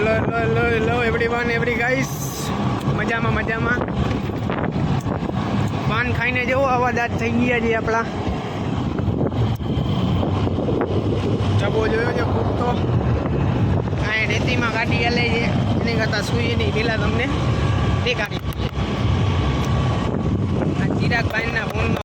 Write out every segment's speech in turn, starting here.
Hello everyone every guys, મજામાં પાન ખાઈને જેવો અવાજ આજ થઈ ગયા છે આપણા. જબો જોયો છે ખૂબ તો કાંઈ રેતીમાં ગાડી હાલે છે, એની કરતાં સુઈ નહીં પેલા તમને દેખાડી આ ચિરાગભાઈના ફોનમાં.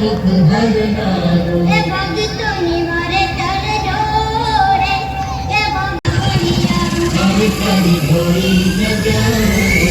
दुख हरनारो ए भक्तोनी मारे चल जोड़े ए भक्तोनिया हरि करी भोई नजारे.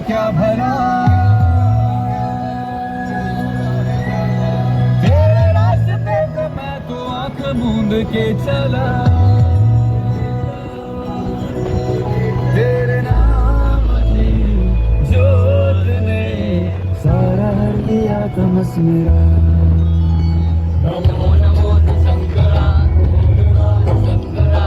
क्या भला तेरे रास्ते पे मैं तो आंख मूंद के चला तेरे नाम की जोत ने सारा हर दिया तमस मेरा नमो नमो शंकरा शंकरा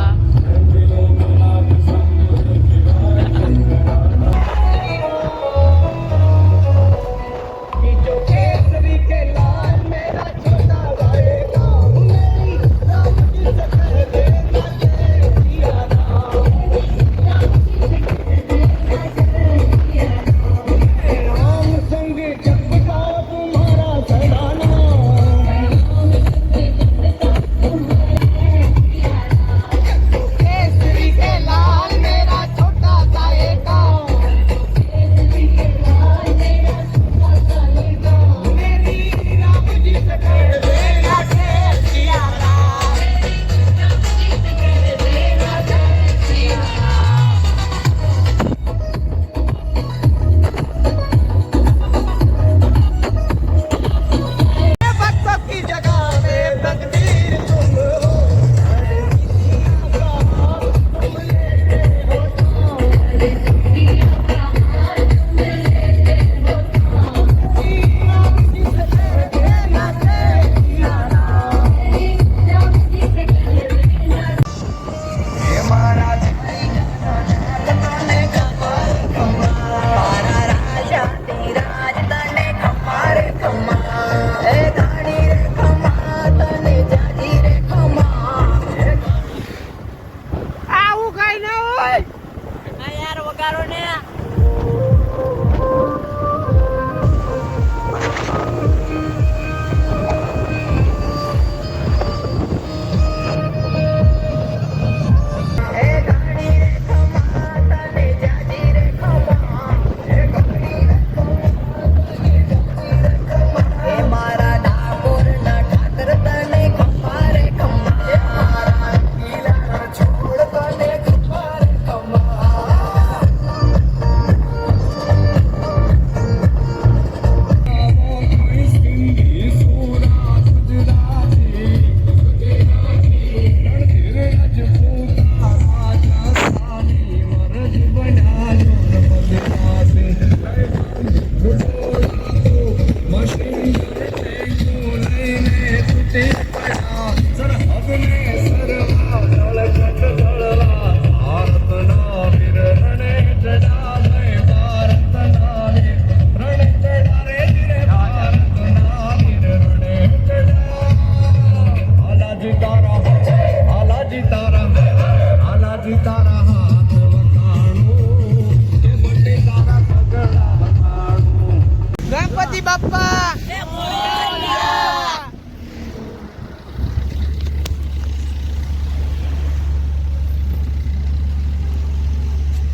ગણપતિ બાપ્પા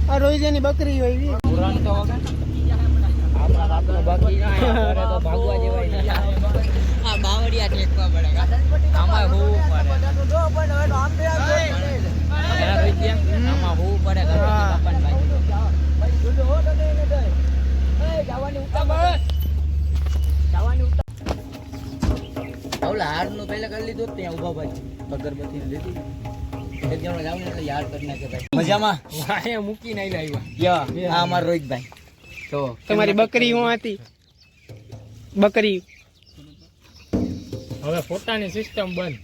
આ રોહિજાની બકરી હોય ઈ. આ બાવડિયા ટેકવા પડે આમાં હોવું પડે આમાં હોવું પડે હાર નું પેલા કરી લીધું ત્યાં ઉભા ભાઈ અગરબત્તી લીધી એક જણો જાવ ને એટલે યાદ કરી નાખે ભાઈ મજામાં અહીંયા મૂકીને આવ્યા યા આ અમાર રોહિતભાઈ તો તમારી બકરી હું હતી બકરી હવે ફોટાની સિસ્ટમ બંધ.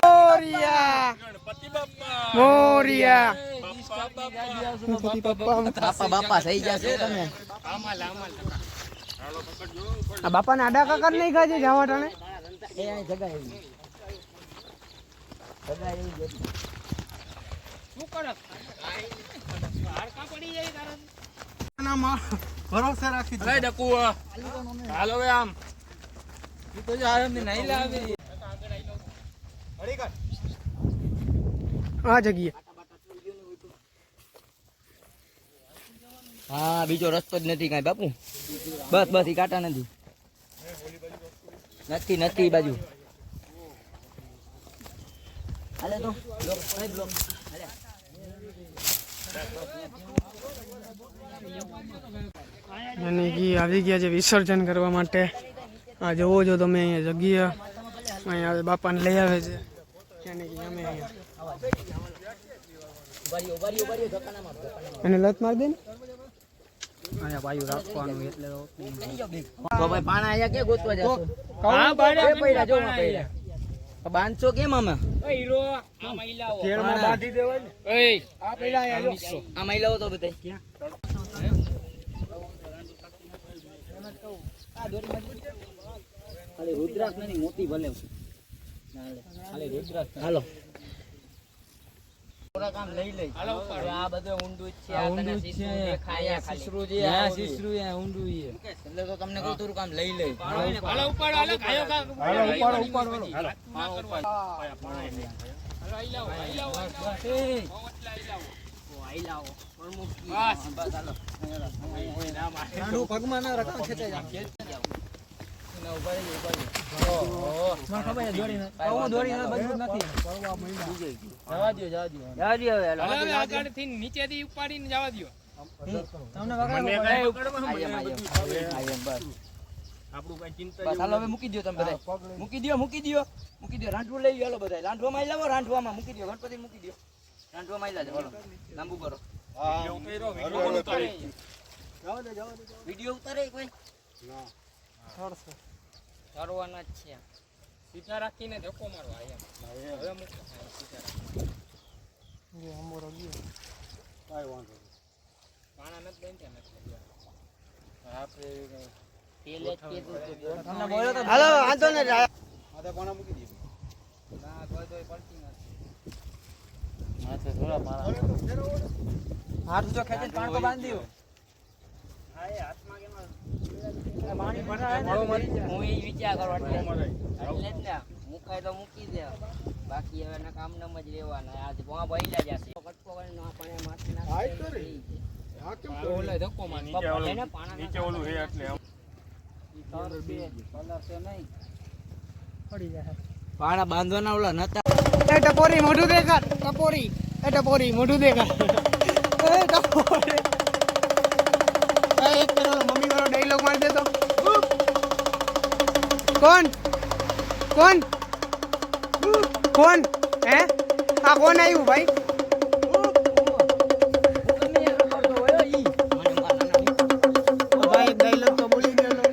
મોરિયા મોરિયા બાપા બાપા થઈ જશે તમે આ બાપાને આડા કાકા નહીં ખાજે જવા ટાણે એ અહીં જગા એવી જગા એવી જ હતી. શું કરે હાડકા પડી જાય તારા ભરોસે રાખી દે ડકુ હાલો હવે આમ તું તો આરામ નહીં લાવી આ જગ્યા હા બીજો રસ્તો જ નથી કાંઈ બાપુ બસ બસ ઈ કાંટા નથી નથી નથી ઈ બાજુ હાલે તો બ્લોક સાઈડ બ્લોક હાલે અને ઘી આવી ગયા છે વિસર્જન કરવા માટે આ જોવો છો તમે અહીંયા જગ્યા અહીંયા બાપાને લઈ આવે છે ત્યાંની ઘી અમે અહીંયા ઉભારીઓ ધક્કા ના માર અને લત માર દે ને અહીંયા બાયું રાખવાનું એટલે તો ભાઈ પાણા અહીંયા કે ગોતવા જશો હા એ પૈડા જો માં પૈડા બાંધશો કેમ આમાં કેળમાં બાંધી દેવાય ને આ પેલા અહીંયા જો આ મહિલાઓ તો બધાય ખાલી રુદ્રાક્ષ નહીં મોતી ભલે ખાલી રુદ્રાક્ષ હાલો થોડા કામ લઈ લઈ આ બધું ઊંડું જ છે આ તને શીશરું દેખાય શીશરું જે આ શીશરું એ ઊંડું છે એટલે તો તમને કહું થોડું કામ લઈ લઈ હાલો ઉપાડો હાલો ગાયો કા હાલો ઉપાડો પગમાં ના રકમ ખેંચાઈ જાય આગળથી નીચેથી ઉપાડીને જવા દો. મૂકી દો તમે બધા મૂકી દો રાંઠવું લઈ લો બધા રાંઠવામાં લાવો રાંઠવામાં મૂકી દો ગણપતિ મૂકી દો રાંઠવામાં લાજો હાલો લાંબુ કરો વિડીયો ઉતારે કોઈ કરવાના જ છે સીધા રાખીને ધક્કો મારો અહીંયા હવે મૂકો સીધા પાણા નથી લઈને ત્યાં નથી પેલે જ કીધું હતું. હાલો વાંધો ને ના કોઈ તોય પડતી નથી હાથ જો ખેંચીને પાણકો બાંધી દો હું એ વિચાર કરો એટલે જ ને મુકાય તો મૂકી દે બાકી હવે ના કામ નામ જ રહેવાના આજે ભોવા ભઈલા જશે કટકો કરીને ના પાણે માથે ઓલે ધક્કો માર નીચે ઓલું હે એટલે પાણા બાંધવાના ઓલા નતા એ ટપોરી મોઢું દેખાડ ટપોરી મોઢું દેખાડ એ ટપોરી એક પેલો મમ્મી વાળો ડાયલોગ મારી દેતો કોણ હે આ કોણ આવ્યું ભાઈ ભાઈ ડાયલોગ તો બોલી ગયો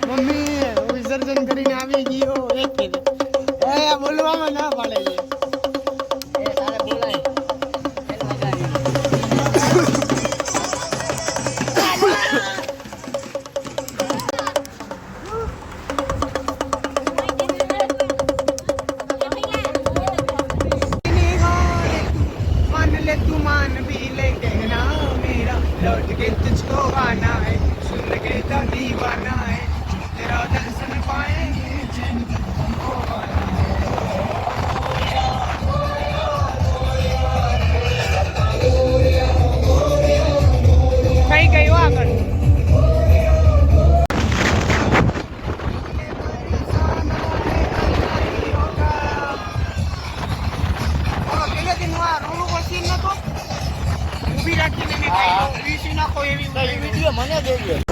મમ્મી વિસર્જન કરીને આવી ગયો એક કીધું એ બોલવામાં ના પાડે છે लौट के तुझको आना है सुन के तो दीवाना है तेरा दर्शन पाएंगे कहीं गई हो आकर ઉભી રાખીને મેં કઈ વિડીયો મને દેજો